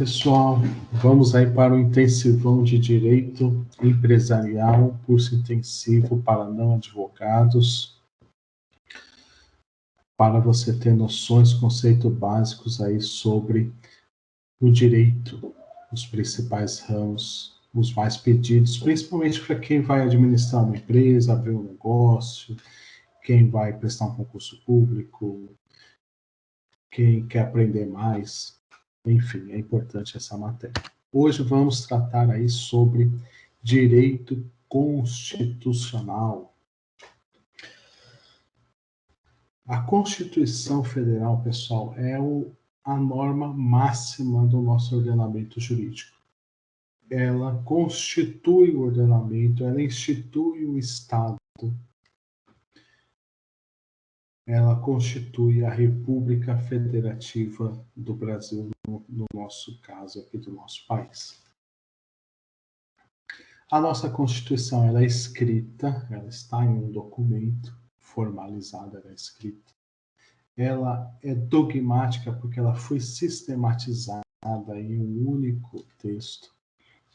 pessoal, vamos aí para o intensivão de Direito Empresarial, curso intensivo para não advogados, para você ter noções, conceitos básicos aí sobre o direito, os principais ramos, os mais pedidos, principalmente para quem vai administrar uma empresa, abrir um negócio, quem vai prestar um concurso público, quem quer aprender mais. Enfim, é importante essa matéria. Hoje vamos tratar aí sobre direito constitucional. A Constituição Federal, pessoal, é a norma máxima do nosso ordenamento jurídico. Ela constitui o ordenamento, ela institui o Estado, ela constitui a República Federativa do Brasil, no nosso caso aqui do nosso país. A nossa Constituição ela é escrita, ela está em um documento formalizado, ela é escrita. Ela é dogmática porque ela foi sistematizada em um único texto.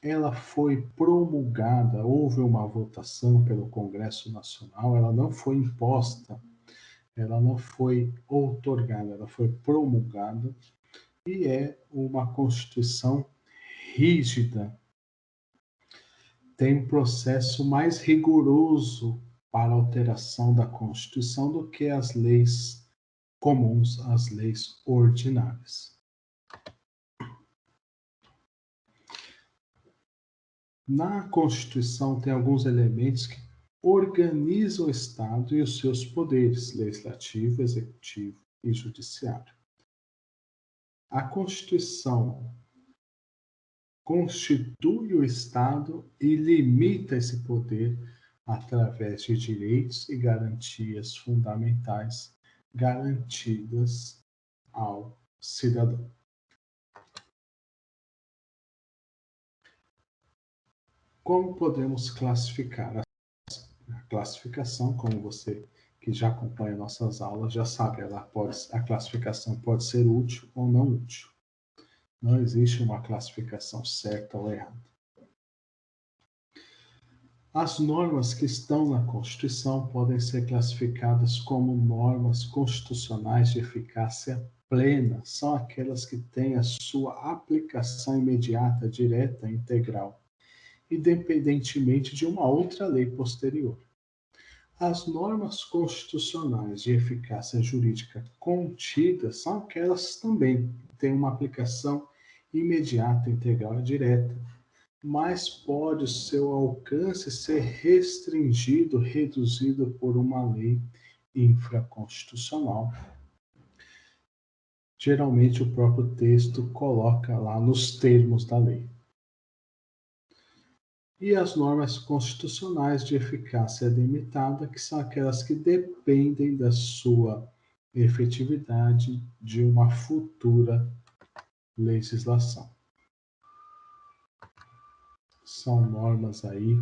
Ela foi promulgada, houve uma votação pelo Congresso Nacional, ela não foi imposta, ela não foi outorgada, ela foi promulgada e é uma Constituição rígida. Tem um processo mais rigoroso para alteração da Constituição do que as leis comuns, as leis ordinárias. Na Constituição tem alguns elementos que organizam o Estado e os seus poderes, legislativo, executivo e judiciário. A Constituição constitui o Estado e limita esse poder através de direitos e garantias fundamentais garantidas ao cidadão. Como podemos classificar? A classificação, como você que já acompanha nossas aulas já sabe, a classificação pode ser útil ou não útil. Não existe uma classificação certa ou errada. As normas que estão na Constituição podem ser classificadas como normas constitucionais de eficácia plena. São aquelas que têm a sua aplicação imediata, direta e integral, independentemente de uma outra lei posterior. As normas constitucionais de eficácia jurídica contidas são aquelas também que têm uma aplicação imediata, integral e direta, mas pode o seu alcance ser restringido, reduzido por uma lei infraconstitucional. Geralmente o próprio texto coloca lá nos termos da lei. E as normas constitucionais de eficácia limitada, que são aquelas que dependem da sua efetividade de uma futura legislação. São normas aí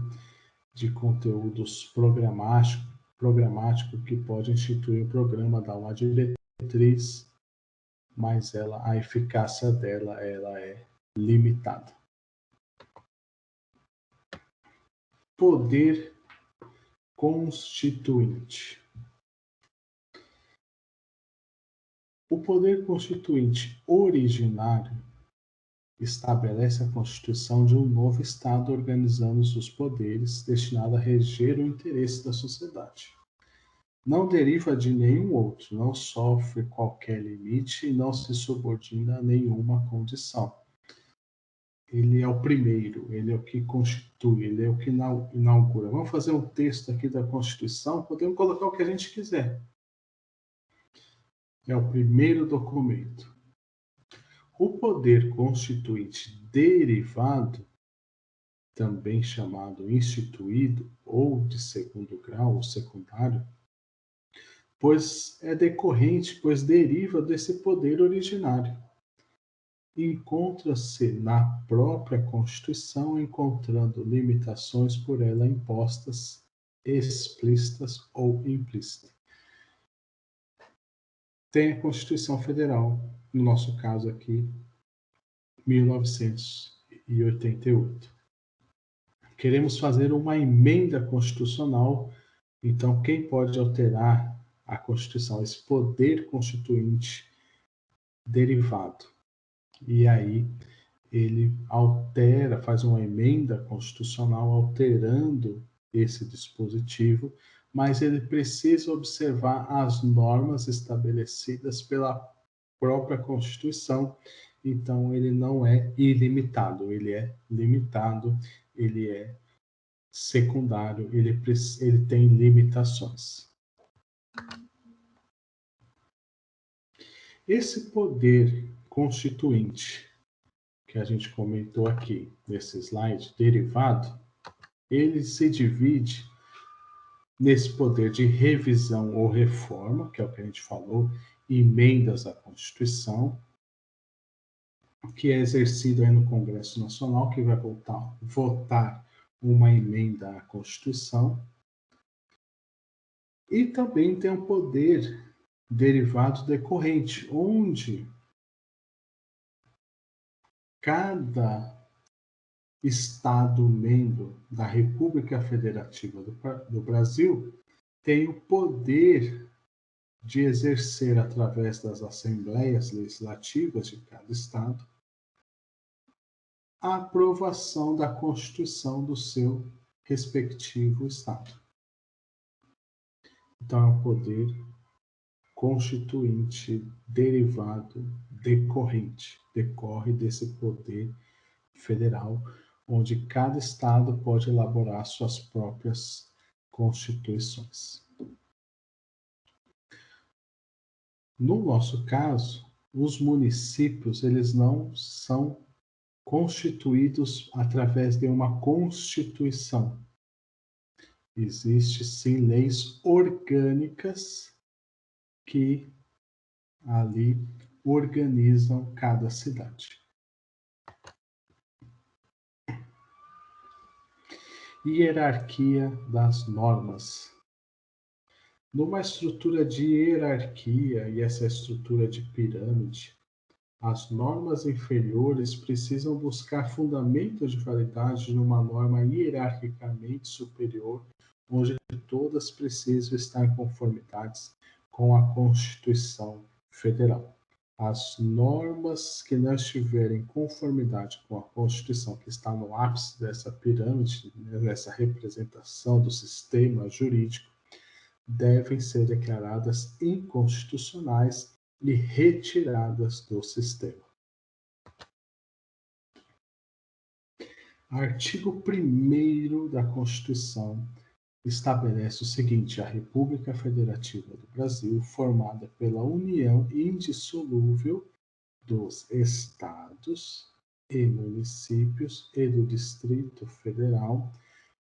de conteúdos programático que pode instituir um programa, dar uma diretriz, mas a eficácia dela ela é limitada. Poder constituinte. O poder constituinte originário estabelece a constituição de um novo Estado organizando os poderes destinado a reger o interesse da sociedade. Não deriva de nenhum outro, não sofre qualquer limite e não se subordina a nenhuma condição. Ele é o primeiro, ele é o que constitui, ele é o que inaugura. Vamos fazer um texto aqui da Constituição, podemos colocar o que a gente quiser. É o primeiro documento. O poder constituinte derivado, também chamado instituído ou de segundo grau ou secundário, pois é decorrente, pois deriva desse poder originário. Encontra-se na própria Constituição, encontrando limitações por ela impostas, explícitas ou implícitas. Tem a Constituição Federal, no nosso caso aqui, 1988. Queremos fazer uma emenda constitucional, então quem pode alterar a Constituição? Esse poder constituinte derivado. E aí ele altera, faz uma emenda constitucional alterando esse dispositivo, mas ele precisa observar as normas estabelecidas pela própria Constituição. Então ele não é ilimitado, ele é limitado, ele é secundário, ele tem limitações. Esse poder constituinte que a gente comentou aqui nesse slide, derivado, ele se divide nesse poder de revisão ou reforma, que é o que a gente falou, emendas à Constituição, que é exercido aí no Congresso Nacional, que vai votar uma emenda à Constituição. E também tem um poder derivado decorrente, onde cada Estado membro da República Federativa do Brasil tem o poder de exercer, através das assembleias legislativas de cada Estado, a aprovação da Constituição do seu respectivo Estado. Então, é um poder constituinte derivado decorrente, decorre desse poder federal, onde cada estado pode elaborar suas próprias constituições. No nosso caso, os municípios, eles não são constituídos através de uma constituição. Existem sim leis orgânicas que ali organizam cada cidade. Hierarquia das normas. Numa estrutura de hierarquia, e essa estrutura de pirâmide, as normas inferiores precisam buscar fundamentos de validade numa norma hierarquicamente superior, onde todas precisam estar em conformidade com a Constituição Federal. As normas que não estiverem em conformidade com a Constituição, que está no ápice dessa pirâmide, dessa representação do sistema jurídico, devem ser declaradas inconstitucionais e retiradas do sistema. Artigo 1º da Constituição estabelece o seguinte: a República Federativa do Brasil, formada pela união indissolúvel dos estados e municípios e do Distrito Federal,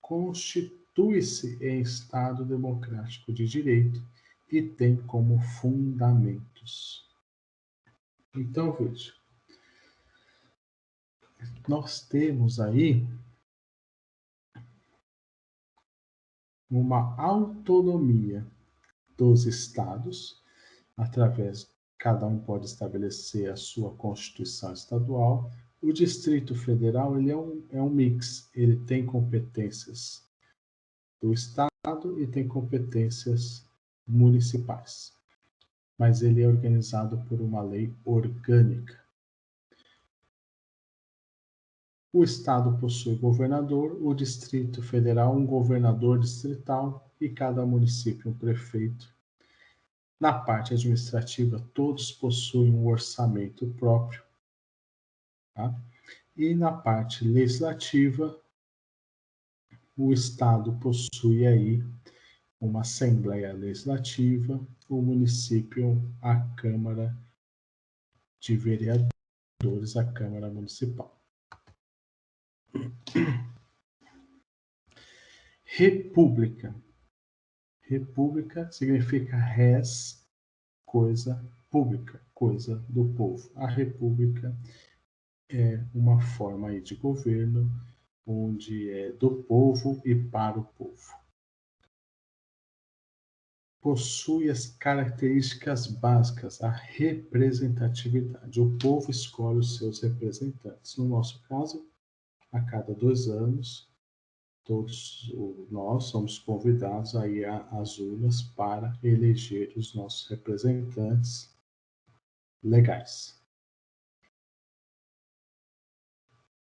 constitui-se em Estado democrático de direito e tem como fundamentos. Então, veja, nós temos aí uma autonomia dos estados, através, cada um pode estabelecer a sua Constituição estadual. O Distrito Federal, ele é um mix, ele tem competências do Estado e tem competências municipais, mas ele é organizado por uma lei orgânica. O Estado possui governador, o Distrito Federal um governador distrital e cada município um prefeito. Na parte administrativa, todos possuem um orçamento próprio. Tá? E na parte legislativa, o Estado possui aí uma Assembleia Legislativa, o município, a Câmara de Vereadores, a Câmara Municipal. República. República significa res, coisa pública, coisa do povo. A República é uma forma aí de governo onde é do povo e para o povo. possui as características básicas, a representatividade. O povo escolhe os seus representantes. No nosso caso, a cada 2 anos, todos nós somos convidados a ir às urnas para eleger os nossos representantes legais.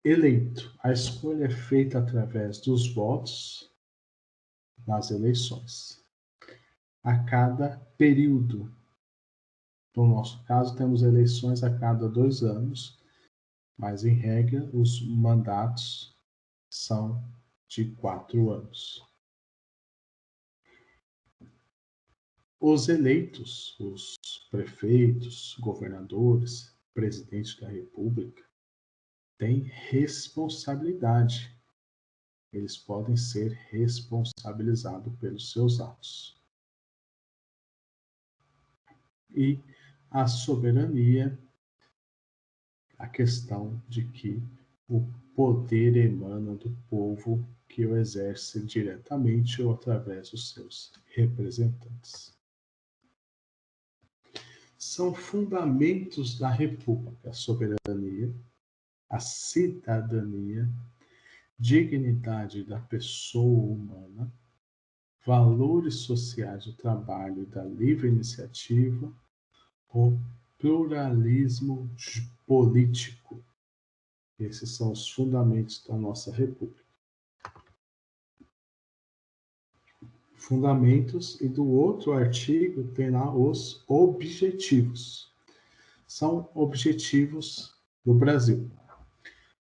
Eleito. A escolha é feita através dos votos nas eleições. A cada período. No nosso caso, temos eleições a cada 2 anos, mas, em regra, os mandatos são de 4 anos. Os eleitos, os prefeitos, governadores, presidente da República, têm responsabilidade. Eles podem ser responsabilizados pelos seus atos. E a soberania, a questão de que o poder emana do povo que o exerce diretamente ou através dos seus representantes. São fundamentos da República: a soberania, a cidadania, dignidade da pessoa humana, valores sociais do trabalho e da livre iniciativa, o pluralismo político. Esses são os fundamentos da nossa República. Fundamentos, e do outro artigo tem lá os objetivos. São objetivos do Brasil: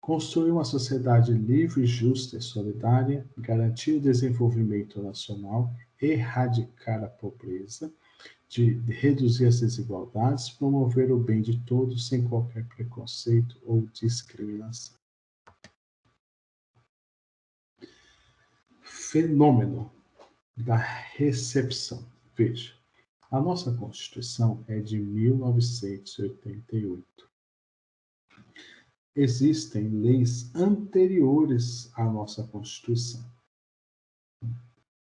construir uma sociedade livre, justa e solidária, garantir o desenvolvimento nacional, erradicar a pobreza, de reduzir as desigualdades, promover o bem de todos sem qualquer preconceito ou discriminação. Fenômeno da recepção. Veja, a nossa Constituição é de 1988. Existem leis anteriores à nossa Constituição,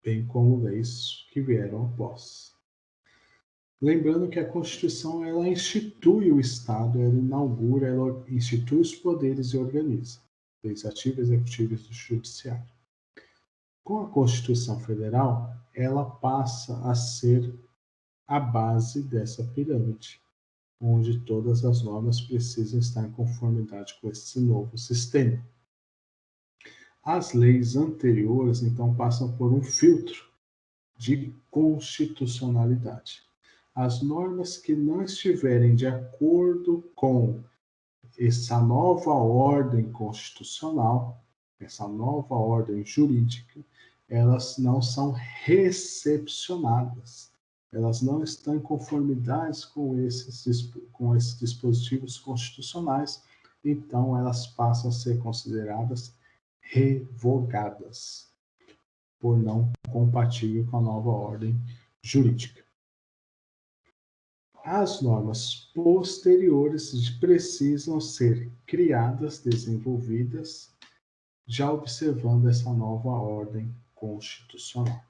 bem como leis que vieram após. Lembrando que a Constituição, ela institui o Estado, ela inaugura, ela institui os poderes e organiza legislativo, executivo e judiciário. Com a Constituição Federal, ela passa a ser a base dessa pirâmide, onde todas as normas precisam estar em conformidade com esse novo sistema. As leis anteriores, então, passam por um filtro de constitucionalidade. As normas que não estiverem de acordo com essa nova ordem constitucional, essa nova ordem jurídica, elas não são recepcionadas. Elas não estão em conformidade com esses dispositivos constitucionais, então elas passam a ser consideradas revogadas, por não compatível com a nova ordem jurídica. As normas posteriores precisam ser criadas, desenvolvidas, já observando essa nova ordem constitucional.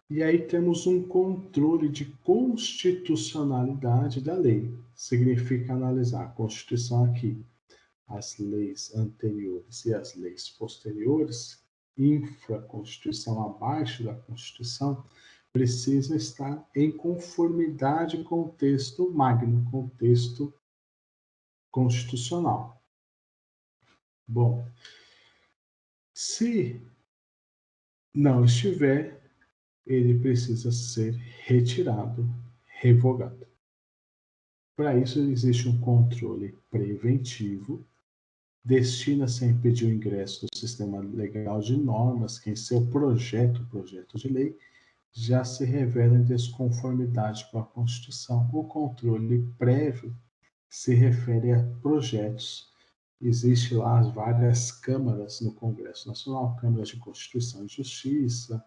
E aí temos um controle de constitucionalidade da lei. Significa analisar a Constituição aqui, as leis anteriores e as leis posteriores, infra-Constituição, abaixo da Constituição, precisam estar em conformidade com o texto magno, com o texto constitucional. Bom, se não estiver, ele precisa ser retirado, revogado. Para isso, existe um controle preventivo, destina-se a impedir o ingresso do sistema legal de normas que, em seu projeto de lei, já se revela em desconformidade com a Constituição. O controle prévio se refere a projetos. Existe lá as várias câmaras no Congresso Nacional, câmaras de Constituição e Justiça,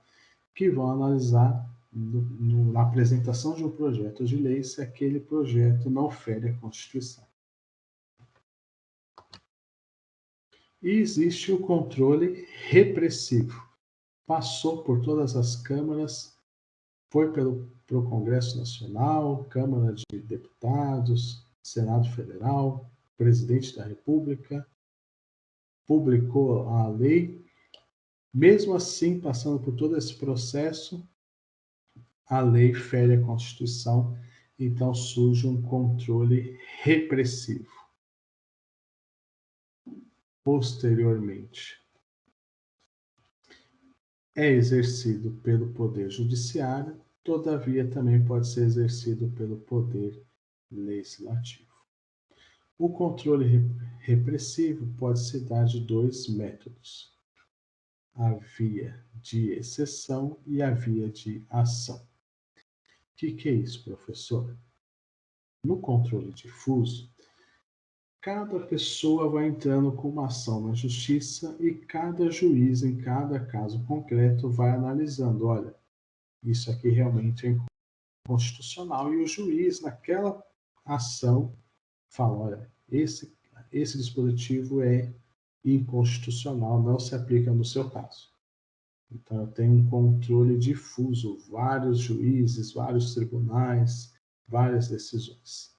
que vão analisar na apresentação de um projeto de lei se aquele projeto não fere a Constituição. E existe o controle repressivo. Passou por todas as câmaras, foi pelo Congresso Nacional, Câmara de Deputados, Senado Federal, Presidente da República, publicou a lei. Mesmo assim, passando por todo esse processo, a lei fere a Constituição, então surge um controle repressivo. Posteriormente, é exercido pelo Poder Judiciário, todavia também pode ser exercido pelo Poder Legislativo. O controle repressivo pode se dar de dois métodos: a via de exceção e a via de ação. O que é isso, professor? No controle difuso, cada pessoa vai entrando com uma ação na justiça e cada juiz, em cada caso concreto, vai analisando: olha, isso aqui realmente é inconstitucional. E o juiz, naquela ação, fala: olha, esse dispositivo é inconstitucional, não se aplica no seu caso. Então, eu tenho um controle difuso, vários juízes, vários tribunais, várias decisões.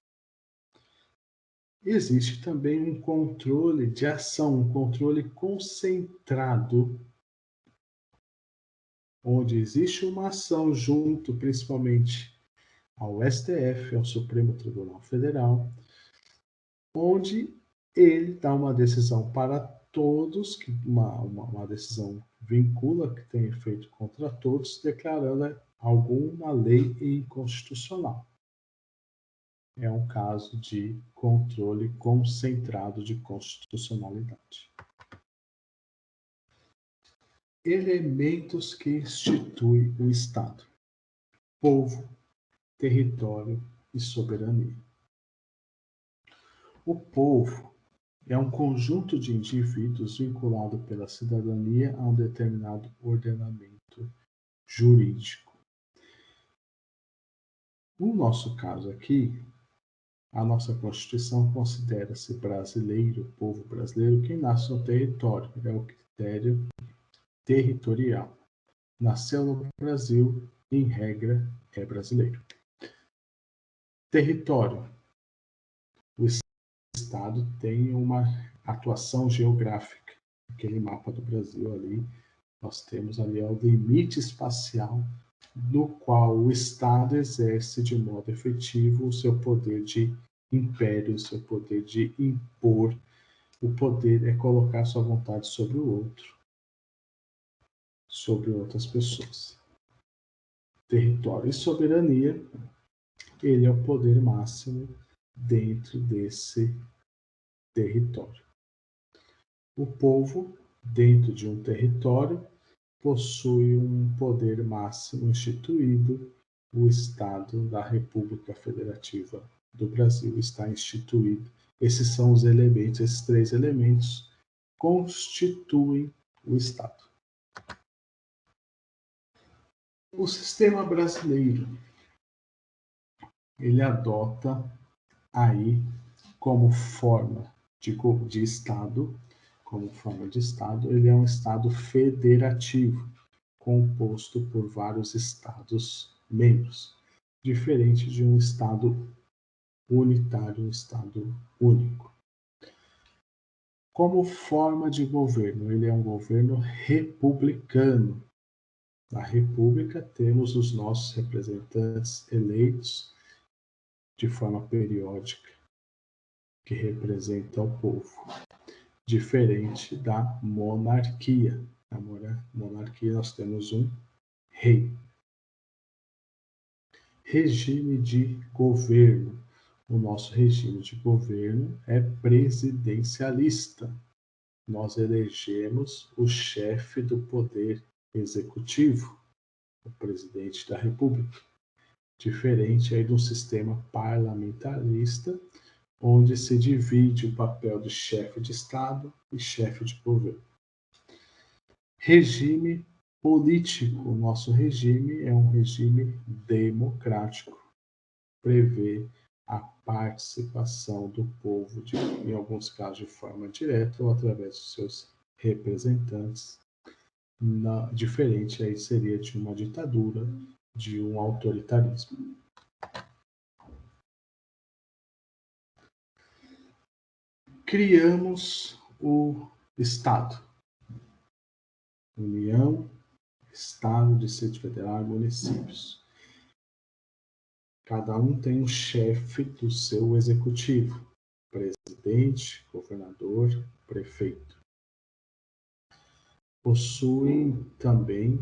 Existe também um controle de ação, um controle concentrado, onde existe uma ação junto, principalmente, ao STF, ao Supremo Tribunal Federal, onde ele dá uma decisão para todos, que uma decisão vincula, que tem efeito contra todos, declarando alguma lei inconstitucional. É um caso de controle concentrado de constitucionalidade. Elementos que instituem o Estado: povo, território e soberania. O povo é um conjunto de indivíduos vinculado pela cidadania a um determinado ordenamento jurídico. No nosso caso aqui, a nossa Constituição considera-se brasileiro, povo brasileiro, quem nasce no território, é o critério territorial. Nasceu no Brasil, em regra, é brasileiro. Território. O Estado tem uma atuação geográfica. Aquele mapa do Brasil ali, nós temos ali o limite espacial no qual o Estado exerce de modo efetivo o seu poder de império, o seu poder de impor. O poder é colocar sua vontade sobre o outro, sobre outras pessoas. Território e soberania, ele é o poder máximo dentro desse território. O povo, dentro de um território, possui um poder máximo instituído. O Estado da República Federativa do Brasil está instituído. Esses são os elementos, esses três elementos constituem o Estado. O sistema brasileiro, ele adota aí como forma de Estado, ele é um Estado federativo, composto por vários Estados membros, diferente de um Estado unitário, um Estado único. Como forma de governo, ele é um governo republicano. Na República, temos os nossos representantes eleitos de forma periódica, que representam o povo, diferente da monarquia. Na monarquia, nós temos um rei. Regime de governo. O nosso regime de governo é presidencialista. Nós elegemos o chefe do poder executivo, o presidente da República. Diferente aí do sistema parlamentarista, onde se divide o papel de chefe de Estado e chefe de governo. Regime político. O nosso regime é um regime democrático. Prevê a participação do povo, em alguns casos de forma direta ou através dos seus representantes. Diferente aí seria de uma ditadura, de um autoritarismo. Criamos o Estado. União, Estado, Distrito Federal e municípios. Cada um tem um chefe do seu executivo, presidente, governador, prefeito. Possuem também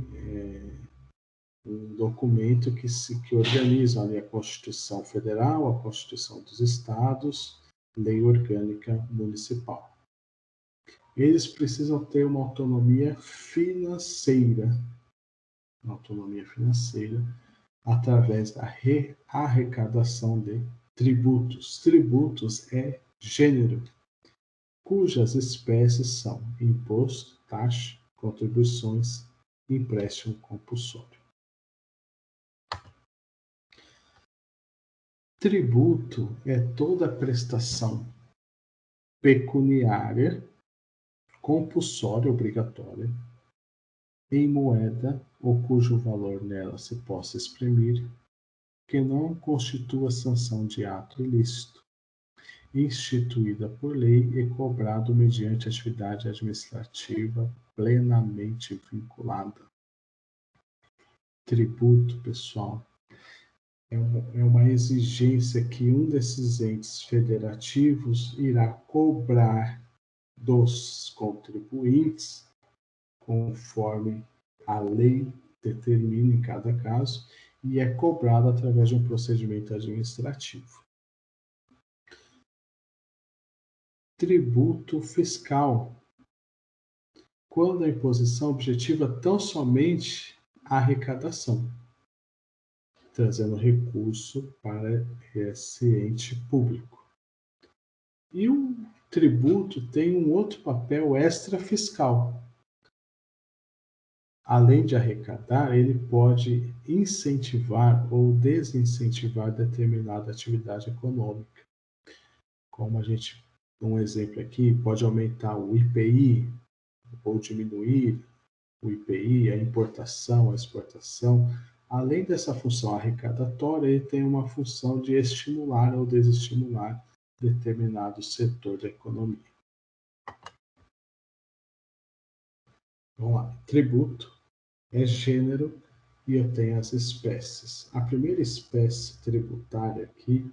um documento que organiza ali a Constituição Federal, a Constituição dos Estados, Lei Orgânica Municipal. Eles precisam ter uma autonomia financeira através da arrecadação de tributos. Tributos é gênero, cujas espécies são imposto, taxa, contribuições e empréstimo compulsório. Tributo é toda prestação pecuniária, compulsória, obrigatória, em moeda ou cujo valor nela se possa exprimir, que não constitua sanção de ato ilícito, instituída por lei e cobrado mediante atividade administrativa plenamente vinculada. Tributo, pessoal, é uma exigência que um desses entes federativos irá cobrar dos contribuintes, conforme a lei determina em cada caso, e é cobrado através de um procedimento administrativo. Tributo fiscal, quando a imposição objetiva tão somente a arrecadação, trazendo recurso para esse ente público. E o tributo tem um outro papel extrafiscal. Além de arrecadar, ele pode incentivar ou desincentivar determinada atividade econômica. Como um exemplo aqui, pode aumentar o IPI ou diminuir o IPI, a importação, a exportação. Além dessa função arrecadatória, ele tem uma função de estimular ou desestimular determinado setor da economia. Vamos lá. Tributo é gênero e eu tenho as espécies. A primeira espécie tributária aqui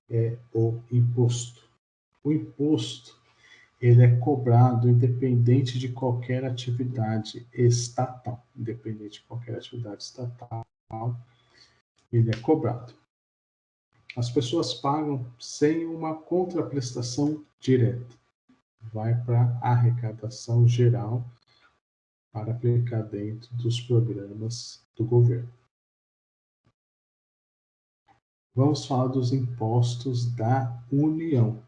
é o imposto. O imposto, ele é cobrado independente de qualquer atividade estatal. Independente de qualquer atividade estatal, ele é cobrado. As pessoas pagam sem uma contraprestação direta. Vai para a arrecadação geral para aplicar dentro dos programas do governo. Vamos falar dos impostos da União.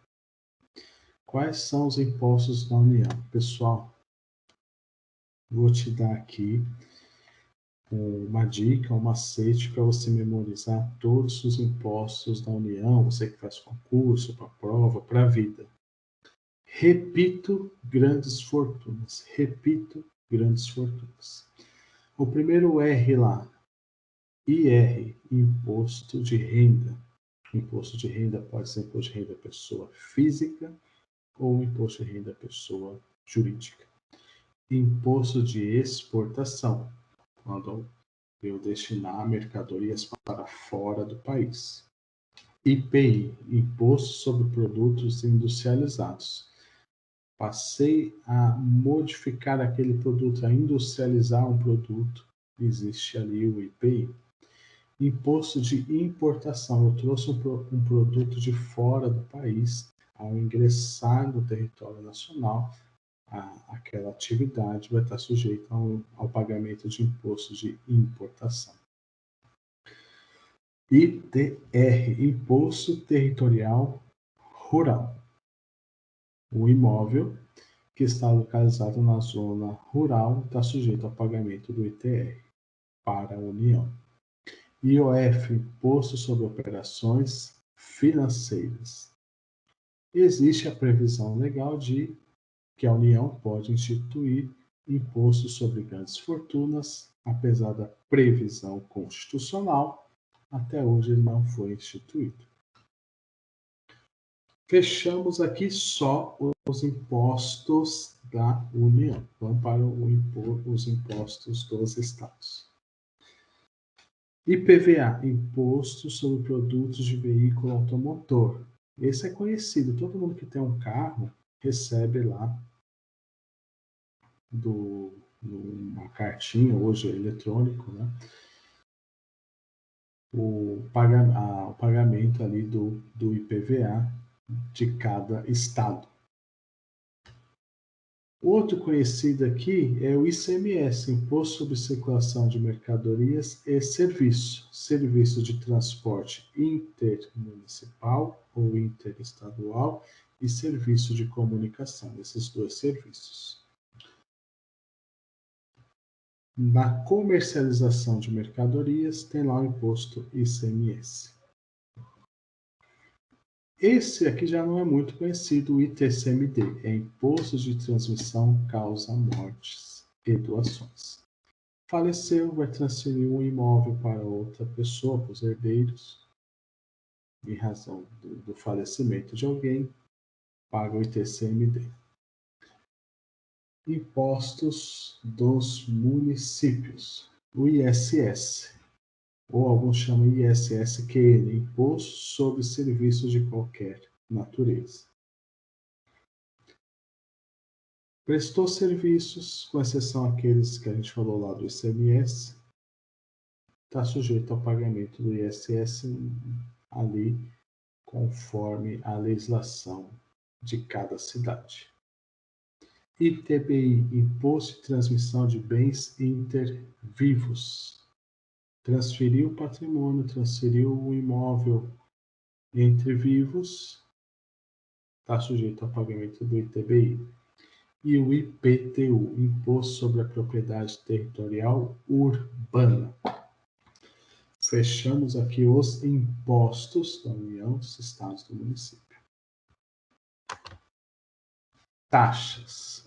Quais são os impostos da União? Pessoal, vou te dar aqui uma dica, um macete para você memorizar todos os impostos da União, você que faz concurso, para prova, para a vida. Repito, grandes fortunas. Repito, grandes fortunas. O primeiro R lá, IR, imposto de renda. Imposto de renda pode ser imposto de renda pessoa física ou imposto de renda pessoa jurídica. Imposto de exportação, quando eu destinar mercadorias para fora do país. IPI, Imposto sobre Produtos Industrializados. Passei a modificar aquele produto, a industrializar um produto, existe ali o IPI. Imposto de importação, eu trouxe um produto de fora do país, ao ingressar no território nacional, aquela atividade vai estar sujeita ao pagamento de imposto de importação. ITR, Imposto Territorial Rural. O imóvel que está localizado na zona rural está sujeito ao pagamento do ITR para a União. IOF, Imposto sobre Operações financeiras. Existe a previsão legal de que a União pode instituir imposto sobre grandes fortunas, apesar da previsão constitucional, até hoje ele não foi instituído. Fechamos aqui só os impostos da União. Vamos para os impostos dos estados. IPVA, Imposto sobre Produtos de Veículo Automotor. Esse é conhecido, todo mundo que tem um carro recebe lá uma cartinha, hoje é eletrônico, né? O pagamento ali do IPVA de cada estado. Outro conhecido aqui é o ICMS, Imposto sobre Circulação de Mercadorias e Serviços, serviço de transporte intermunicipal ou interestadual e serviço de comunicação, esses dois serviços. Na comercialização de mercadorias, tem lá o imposto ICMS. Esse aqui já não é muito conhecido, o ITCMD, é Imposto de Transmissão Causa Mortes e Doações. Faleceu, vai transferir um imóvel para outra pessoa, para os herdeiros, em razão do falecimento de alguém, paga o ITCMD. Impostos dos municípios, o ISS, ou alguns chamam ISSQN, Imposto sobre Serviços de Qualquer Natureza. Prestou serviços, com exceção àqueles que a gente falou lá do ICMS, está sujeito ao pagamento do ISS ali, conforme a legislação de cada cidade. ITBI, Imposto de Transmissão de Bens Intervivos. Transferiu o patrimônio, transferiu o imóvel entre vivos, está sujeito ao pagamento do ITBI. E o IPTU, Imposto sobre a Propriedade Territorial Urbana. Fechamos aqui os impostos da União, dos estados e do município. Taxas.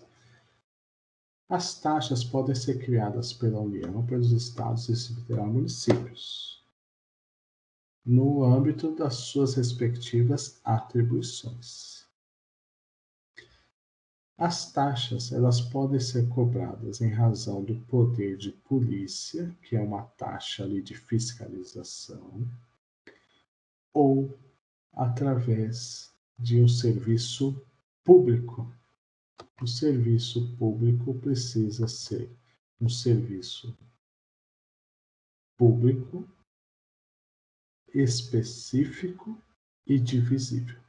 As taxas podem ser criadas pela União, pelos estados, Distrito Federal e municípios, no âmbito das suas respectivas atribuições. As taxas, elas podem ser cobradas em razão do poder de polícia, que é uma taxa ali de fiscalização, ou através de um serviço público. O serviço público precisa ser um serviço público, específico e divisível.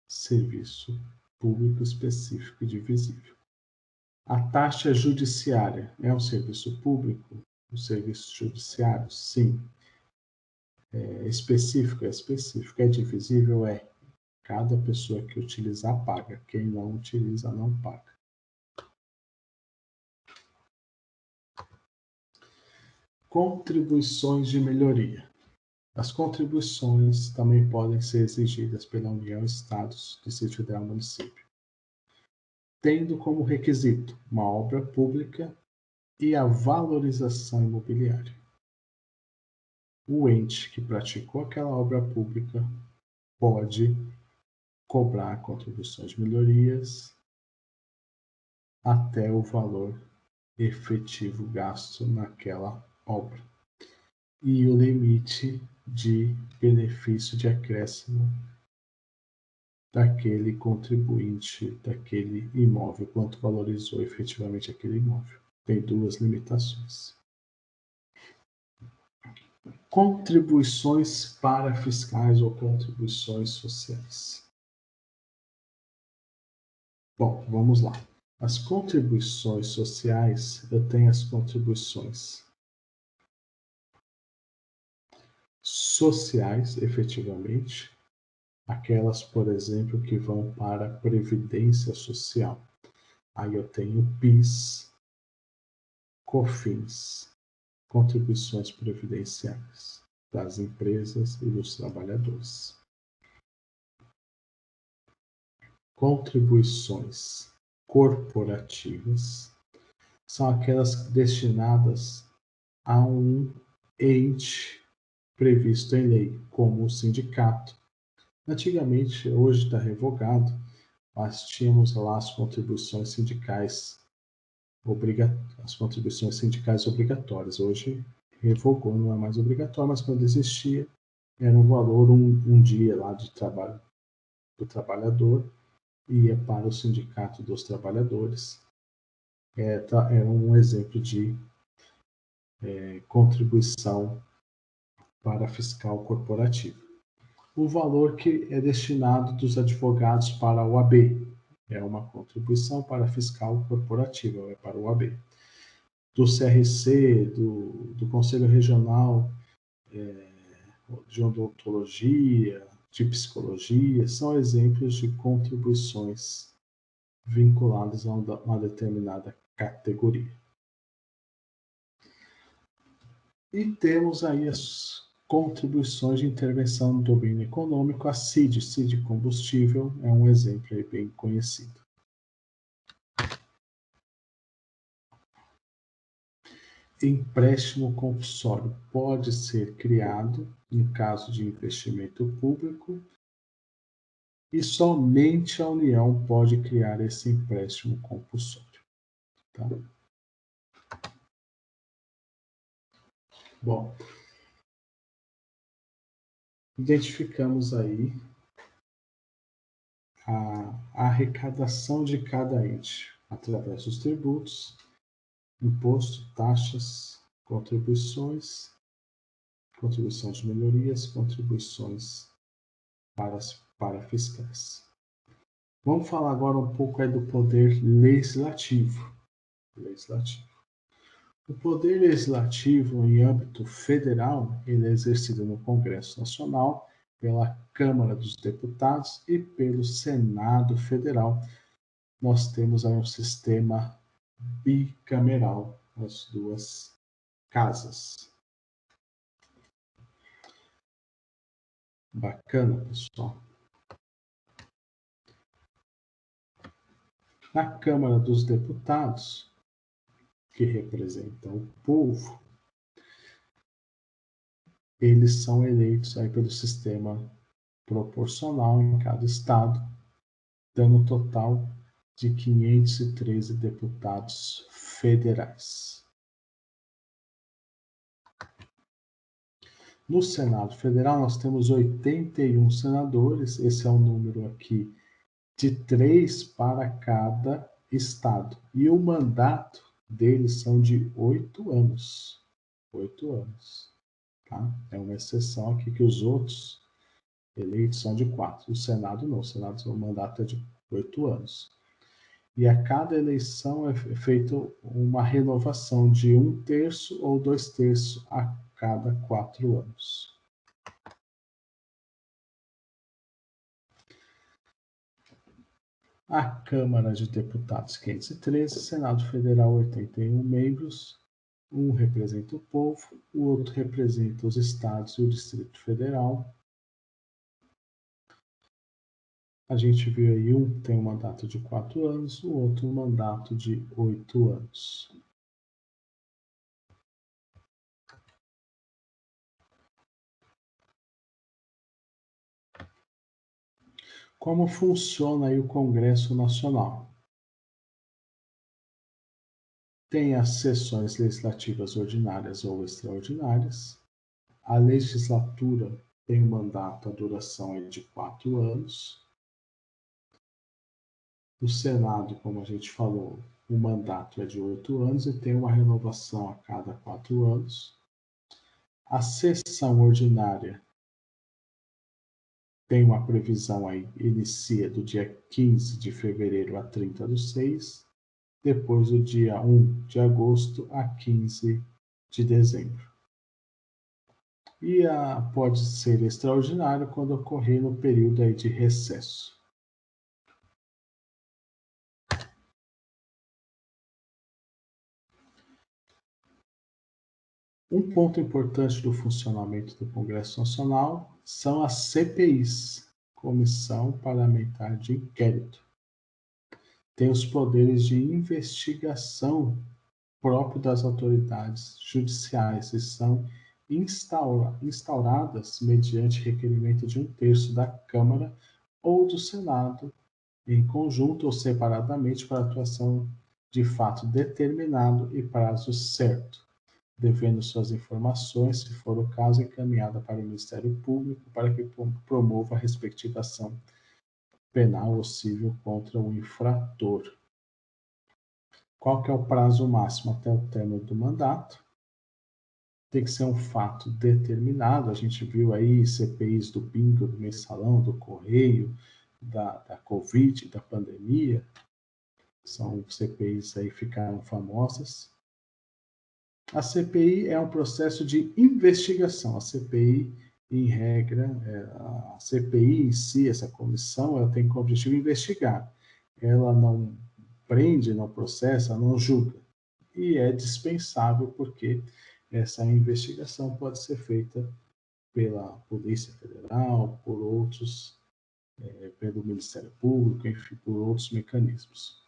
Serviço público, específico e divisível. A taxa judiciária é um serviço público? O serviço judiciário? Sim. É específico? É específico. É divisível? É. Cada pessoa que utilizar paga. Quem não utiliza não paga. Contribuições de melhoria. As contribuições também podem ser exigidas pela União, Estados, Distrito Federal e Município, tendo como requisito uma obra pública e a valorização imobiliária. O ente que praticou aquela obra pública pode cobrar contribuições de melhorias até o valor efetivo gasto naquela obra e o limite de benefício de acréscimo daquele contribuinte, daquele imóvel, quanto valorizou efetivamente aquele imóvel. Tem duas limitações. Contribuições parafiscais ou contribuições sociais. Bom, vamos lá. As contribuições sociais, eu tenho as contribuições sociais, efetivamente, aquelas, por exemplo, que vão para a Previdência Social. Aí eu tenho PIS, COFINS, contribuições previdenciárias. das empresas e dos trabalhadores. Contribuições corporativas são aquelas destinadas a um ente previsto em lei, como o sindicato. Antigamente, hoje está revogado, mas tínhamos lá as contribuições sindicais, as contribuições sindicais obrigatórias. Hoje revogou, não é mais obrigatório, mas quando existia, era um valor, um dia lá de trabalho do trabalhador, ia para o sindicato dos trabalhadores. É um exemplo de contribuição para fiscal corporativo. O valor que é destinado dos advogados para o AB é uma contribuição para fiscal corporativa, é para o AB. Do CRC, do Conselho Regional de Odontologia, de Psicologia, são exemplos de contribuições vinculadas a uma determinada categoria. E temos aí as contribuições de intervenção no domínio econômico, a CID, CID Combustível, é um exemplo aí bem conhecido. Empréstimo compulsório pode ser criado em caso de investimento público e somente a União pode criar esse empréstimo compulsório. Tá? Bom, identificamos aí a arrecadação de cada ente através dos tributos, imposto, taxas, contribuições, contribuição de melhorias, contribuições para fiscais. Vamos falar agora um pouco aí do poder legislativo. O poder legislativo em âmbito federal, ele é exercido no Congresso Nacional, pela Câmara dos Deputados e pelo Senado Federal. Nós temos aí um sistema bicameral, as duas casas. Bacana, pessoal. Na Câmara dos Deputados, que representam o povo, eles são eleitos aí pelo sistema proporcional em cada estado, dando um total de 513 deputados federais. No Senado Federal, nós temos 81 senadores, esse é o número aqui de 3 para cada estado. E o mandato deles são de 8 anos. 8 anos. Tá? É uma exceção aqui que os outros eleitos são de 4. O Senado não. O Senado, o mandato é de 8 anos. E a cada eleição é feita uma renovação de 1/3 ou 2/3 a cada 4 anos. A Câmara de Deputados, 513, Senado Federal, 81 membros, um representa o povo, o outro representa os estados e o Distrito Federal. A gente viu aí, um tem um mandato de 4 anos, o outro um mandato de 8 anos. Como funciona aí o Congresso Nacional? Tem as sessões legislativas ordinárias ou extraordinárias. A legislatura tem um mandato, a duração é de 4 anos. O Senado, como a gente falou, o mandato é de 8 anos e tem uma renovação a cada 4 anos. A sessão ordinária tem uma previsão aí, inicia do dia 15 de fevereiro a 30/6, depois do dia 1 de agosto a 15 de dezembro. E pode ser extraordinário quando ocorrer no período aí de recesso. Um ponto importante do funcionamento do Congresso Nacional são as CPIs, Comissão Parlamentar de Inquérito. Tem os poderes de investigação próprio das autoridades judiciais e são instauradas mediante requerimento de 1/3 da Câmara ou do Senado, em conjunto ou separadamente, para atuação de fato determinado e prazo certo, devendo suas informações, se for o caso, encaminhada para o Ministério Público para que promova a respectiva ação penal ou civil contra o infrator. Qual que é o prazo máximo até o término do mandato? Tem que ser um fato determinado. A gente viu aí CPIs do bingo, do mensalão, do correio, da Covid, da pandemia. São CPIs aí que ficaram famosas. A CPI é um processo de investigação. A CPI, em regra, a CPI em si, essa comissão, ela tem como objetivo investigar. Ela não prende, não processa, não julga. E é dispensável porque essa investigação pode ser feita pela Polícia Federal, por outros, pelo Ministério Público, enfim, por outros mecanismos.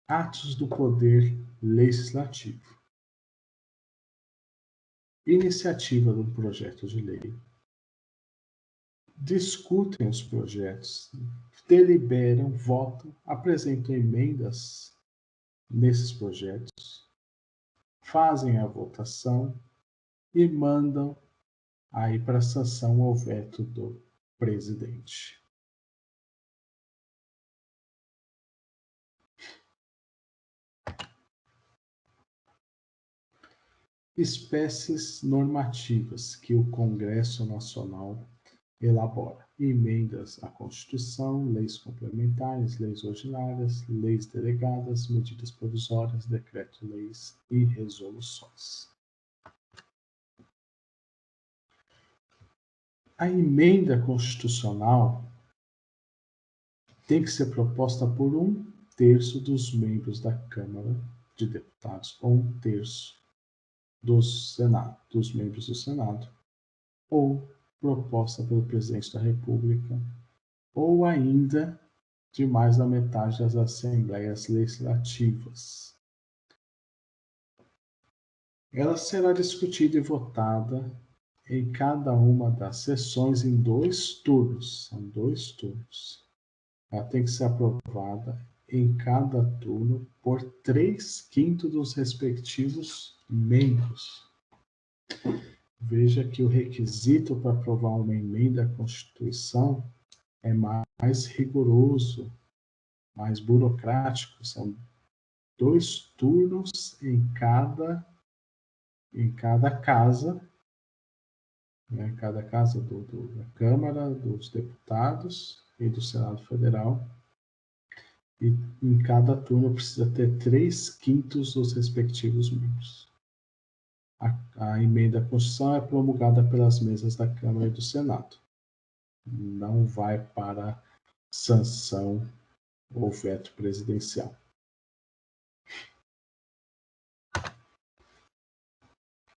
Atos do Poder Legislativo. Iniciativa do projeto de lei. Discutem os projetos, deliberam, votam, apresentam emendas nesses projetos, fazem a votação e mandam aí para sanção ou veto do presidente. Espécies normativas que o Congresso Nacional elabora: emendas à Constituição, leis complementares, leis ordinárias, leis delegadas, medidas provisórias, decreto-leis e resoluções. A emenda constitucional tem que ser proposta por 1/3 dos membros da Câmara de Deputados ou 1/3 dos membros do Senado, ou proposta pelo presidente da República, ou ainda de mais da metade das assembleias legislativas. Ela será discutida e votada em cada uma das sessões em 2 turnos. São 2 turnos. Ela tem que ser aprovada em cada turno por 3/5 dos respectivos membros. Veja que o requisito para aprovar uma emenda à Constituição é mais rigoroso, mais burocrático. São 2 turnos em cada casa, né? Cada casa da Câmara, dos Deputados e do Senado Federal. E em cada turno precisa ter 3/5 dos respectivos membros. A emenda à Constituição é promulgada pelas mesas da Câmara e do Senado. Não vai para sanção ou veto presidencial.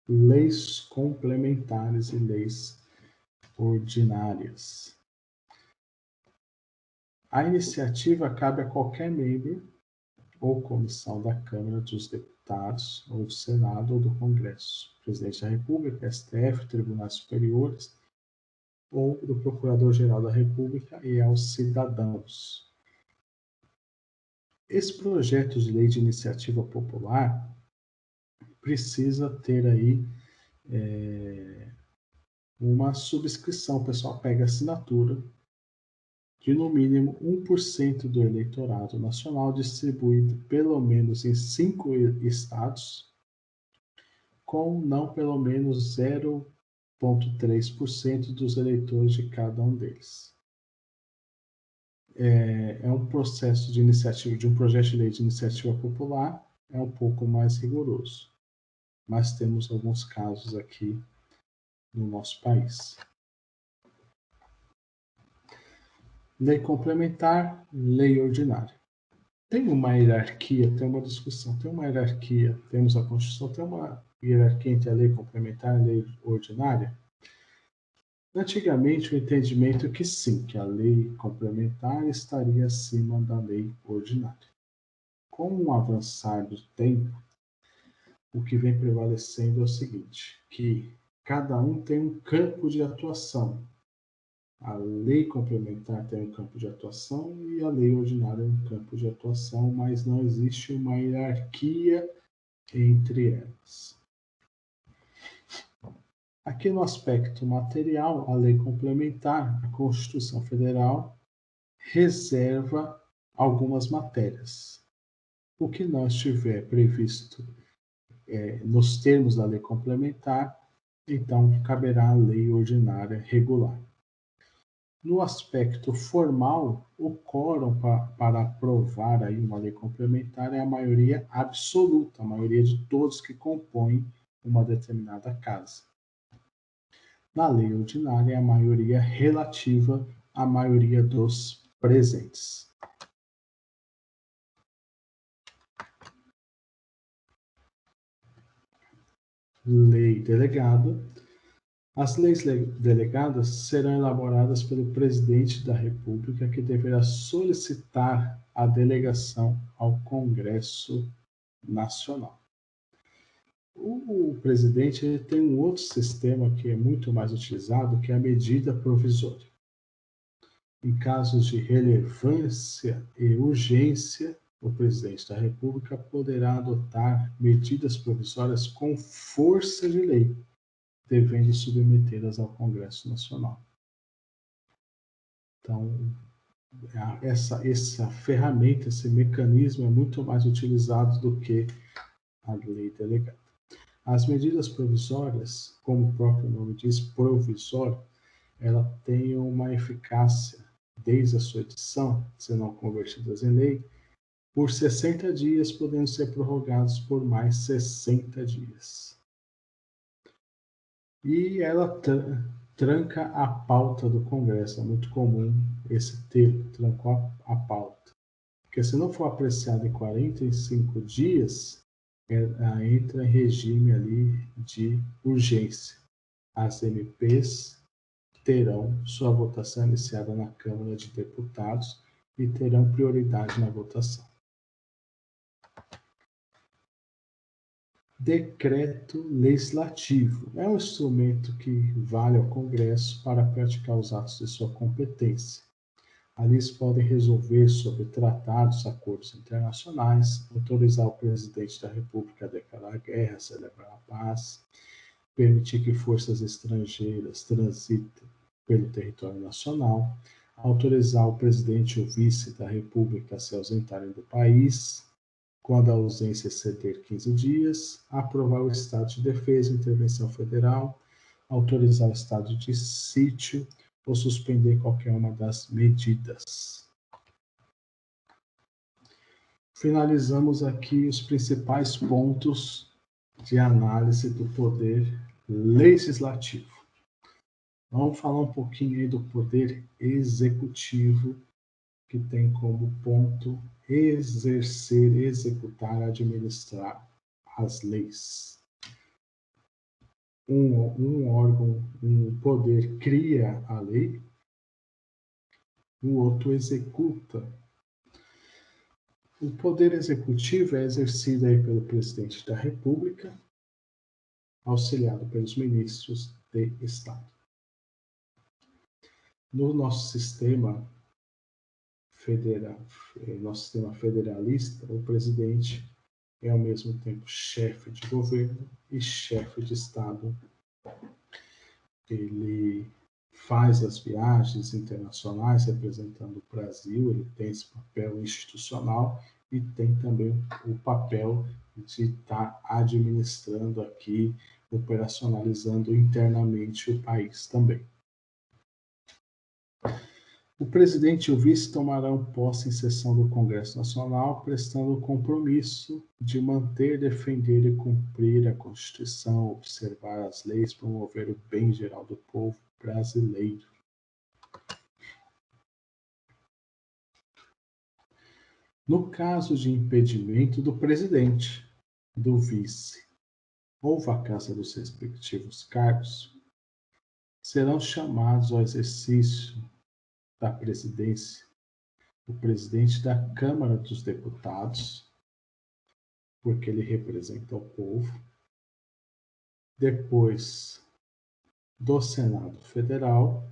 Leis complementares e leis ordinárias. A iniciativa cabe a qualquer membro ou comissão da Câmara dos Deputados, ou do Senado, ou do Congresso, Presidente da República, STF, Tribunais Superiores, ou do Procurador-Geral da República e aos cidadãos. Esse projeto de lei de iniciativa popular precisa ter aí uma subscrição. O pessoal pega assinatura de no mínimo 1% do eleitorado nacional, distribuído pelo menos em 5 estados, com não pelo menos 0,3% dos eleitores de cada um deles. É um processo de iniciativa, de um projeto de lei de iniciativa popular, é um pouco mais rigoroso, mas temos alguns casos aqui no nosso país. Lei complementar, lei ordinária. tem uma hierarquia, tem uma discussão, tem uma hierarquia, temos a Constituição, tem uma hierarquia entre a lei complementar e a lei ordinária? Antigamente, o entendimento é que sim, que a lei complementar estaria acima da lei ordinária. Com o avançar do tempo, o que vem prevalecendo é o seguinte, que cada um tem um campo de atuação. A lei complementar tem um campo de atuação e a lei ordinária é um campo de atuação, mas não existe uma hierarquia entre elas. Aqui no aspecto material, a lei complementar, a Constituição Federal, reserva algumas matérias. O que não estiver previsto nos termos da lei complementar, então caberá a lei ordinária regular. No aspecto formal, o quórum para aprovar aí uma lei complementar é a maioria absoluta, a maioria de todos que compõem uma determinada casa. Na lei ordinária, é a maioria relativa à maioria dos presentes. Lei delegada. As leis delegadas serão elaboradas pelo presidente da República, que deverá solicitar a delegação ao Congresso Nacional. O presidente ele tem um outro sistema que é muito mais utilizado, que é a medida provisória. Em casos de relevância e urgência, o presidente da República poderá adotar medidas provisórias com força de lei, devendo submetê-las ao Congresso Nacional. Então, essa ferramenta, esse mecanismo é muito mais utilizado do que a lei delegada. As medidas provisórias, como o próprio nome diz, provisório, ela tem uma eficácia desde a sua edição, se não convertidas em lei, por 60 dias, podendo ser prorrogados por mais 60 dias. E ela tranca a pauta do Congresso. É muito comum esse termo, trancou a pauta. Porque se não for apreciado em 45 dias, entra em regime ali de urgência. As MPs terão sua votação iniciada na Câmara de Deputados e terão prioridade na votação. Decreto legislativo é um instrumento que vale ao Congresso para praticar os atos de sua competência. Ali eles podem resolver sobre tratados, acordos internacionais, autorizar o presidente da República a declarar guerra, celebrar a paz, permitir que forças estrangeiras transitem pelo território nacional, autorizar o presidente ou vice da República a se ausentarem do país, quando a ausência exceder 15 dias, aprovar o estado de defesa e intervenção federal, autorizar o estado de sítio ou suspender qualquer uma das medidas. Finalizamos aqui os principais pontos de análise do poder legislativo. Vamos falar um pouquinho aí do poder executivo, que tem como ponto exercer, executar, administrar as leis. Um órgão, um poder cria a lei, o outro executa. O poder executivo é exercido aí pelo presidente da República, auxiliado pelos ministros de Estado. No nosso sistema federalista, o presidente é ao mesmo tempo chefe de governo e chefe de Estado. Ele faz as viagens internacionais representando o Brasil, ele tem esse papel institucional e tem também o papel de estar administrando aqui, operacionalizando internamente o país também. O presidente e o vice tomarão posse em sessão do Congresso Nacional, prestando o compromisso de manter, defender e cumprir a Constituição, observar as leis, promover o bem geral do povo brasileiro. No caso de impedimento do presidente, do vice ou vacância dos respectivos cargos, serão chamados ao exercício da presidência o presidente da Câmara dos Deputados, porque ele representa o povo, depois do Senado Federal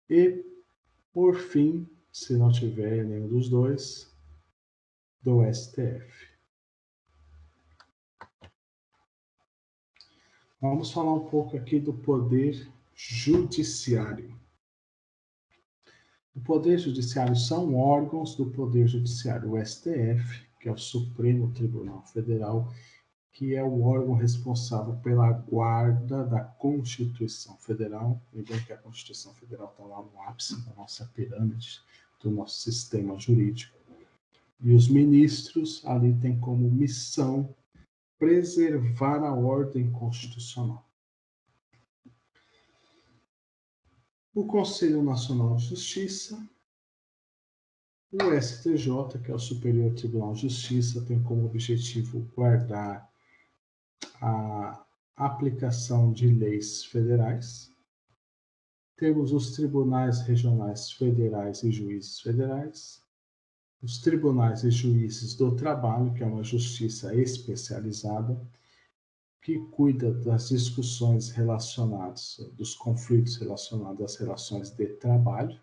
e, por fim, se não tiver nenhum dos dois, do STF. Vamos falar um pouco aqui do Poder Judiciário. O Poder Judiciário são órgãos do Poder Judiciário. O STF, que é o Supremo Tribunal Federal, que é o órgão responsável pela guarda da Constituição Federal. Lembrando que a Constituição Federal está lá no ápice da nossa pirâmide, do nosso sistema jurídico. E os ministros ali têm como missão preservar a ordem constitucional. O Conselho Nacional de Justiça, o STJ, que é o Superior Tribunal de Justiça, tem como objetivo guardar a aplicação de leis federais. Temos os tribunais regionais federais e juízes federais, os tribunais e juízes do trabalho, que é uma justiça especializada, que cuida das discussões relacionadas, dos conflitos relacionados às relações de trabalho.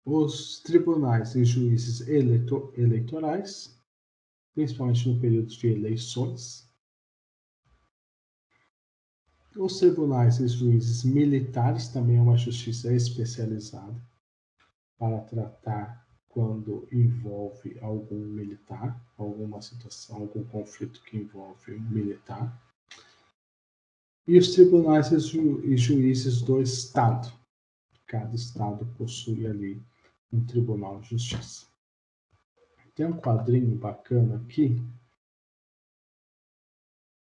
Os tribunais e juízes eleitorais, principalmente no período de eleições. Os tribunais e juízes militares também é uma justiça especializada para tratar quando envolve algum militar, alguma situação, algum conflito que envolve um militar. E os tribunais e juízes do Estado. Cada Estado possui ali um tribunal de justiça. Tem um quadrinho bacana aqui.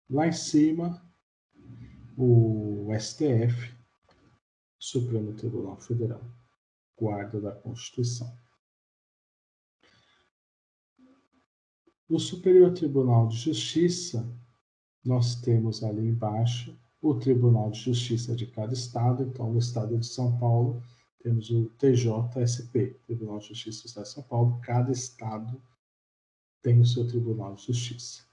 Lá em cima, o STF, Supremo Tribunal Federal, guarda da Constituição. No Superior Tribunal de Justiça, nós temos ali embaixo o Tribunal de Justiça de cada estado. Então, no estado de São Paulo, temos o TJSP, Tribunal de Justiça do Estado de São Paulo. Cada estado tem o seu Tribunal de Justiça.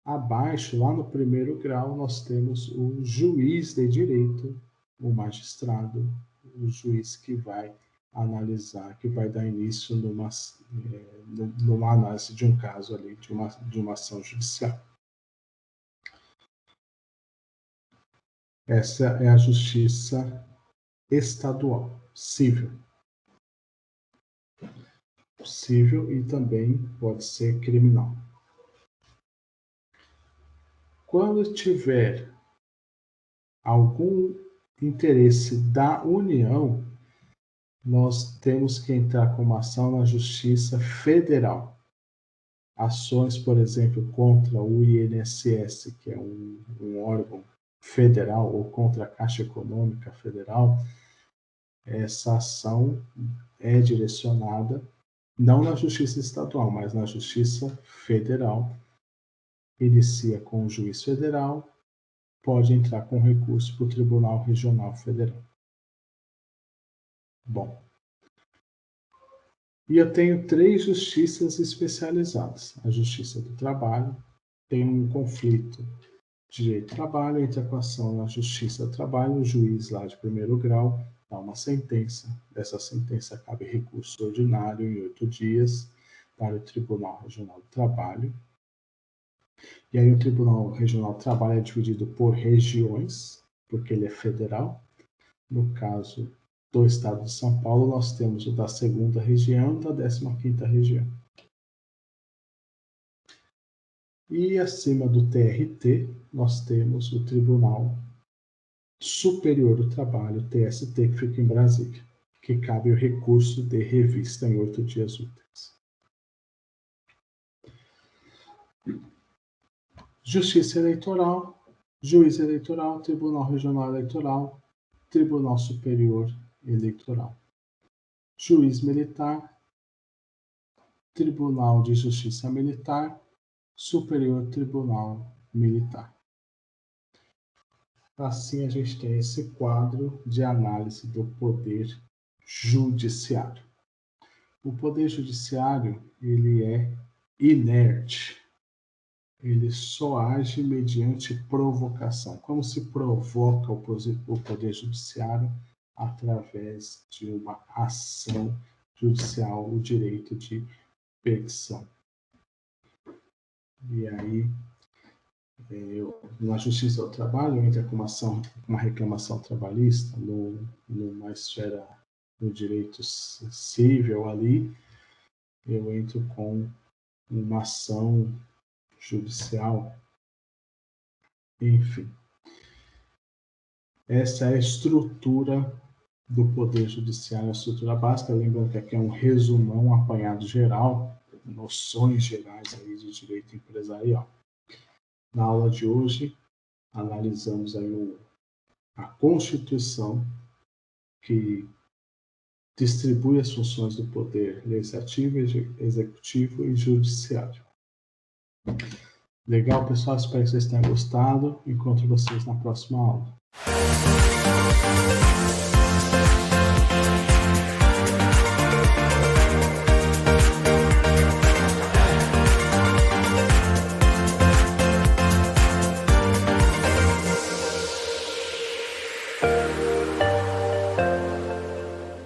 Abaixo, lá no primeiro grau, nós temos o juiz de direito, o magistrado, o juiz que vai analisar, que vai dar início numa análise de um caso ali, de uma ação judicial. Essa é a justiça estadual, civil. Civil e também pode ser criminal. Quando tiver algum interesse da União, nós temos que entrar com uma ação na Justiça Federal. Ações, por exemplo, contra o INSS, que é um órgão federal, ou contra a Caixa Econômica Federal, essa ação é direcionada não na Justiça Estadual, mas na Justiça Federal. Inicia com o juiz federal, pode entrar com recurso para o Tribunal Regional Federal. Bom, e eu tenho 3 justiças especializadas. A Justiça do Trabalho tem um conflito de direito do trabalho, entra com ação na Justiça do Trabalho, o juiz lá de primeiro grau dá uma sentença. Dessa sentença cabe recurso ordinário em 8 dias para o Tribunal Regional do Trabalho. E aí o Tribunal Regional do Trabalho é dividido por regiões, porque ele é federal. No caso do estado de São Paulo, nós temos o da 2ª região e da 15ª região. E acima do TRT, nós temos o Tribunal Superior do Trabalho, TST, que fica em Brasília, que cabe o recurso de revista em 8 dias úteis. Justiça Eleitoral, Juiz Eleitoral, Tribunal Regional Eleitoral, Tribunal Superior Eleitoral. juiz militar, Tribunal de Justiça Militar, Superior Tribunal Militar. Assim a gente tem esse quadro de análise do poder judiciário. O poder judiciário, ele é inerte. Ele só age mediante provocação. Como se provoca o poder judiciário? Através de uma ação judicial, o direito de petição. E aí, na Justiça do Trabalho, entra com uma reclamação trabalhista numa esfera do direito civil ali, eu entro com uma ação judicial, enfim. Essa é a estrutura do Poder Judiciário, a estrutura básica. Lembrando que aqui é um resumão, um apanhado geral, noções gerais aí de direito empresarial. Na aula de hoje, analisamos aí a Constituição, que distribui as funções do Poder Legislativo, Executivo e Judiciário. Legal, pessoal? Espero que vocês tenham gostado. Encontro vocês na próxima aula.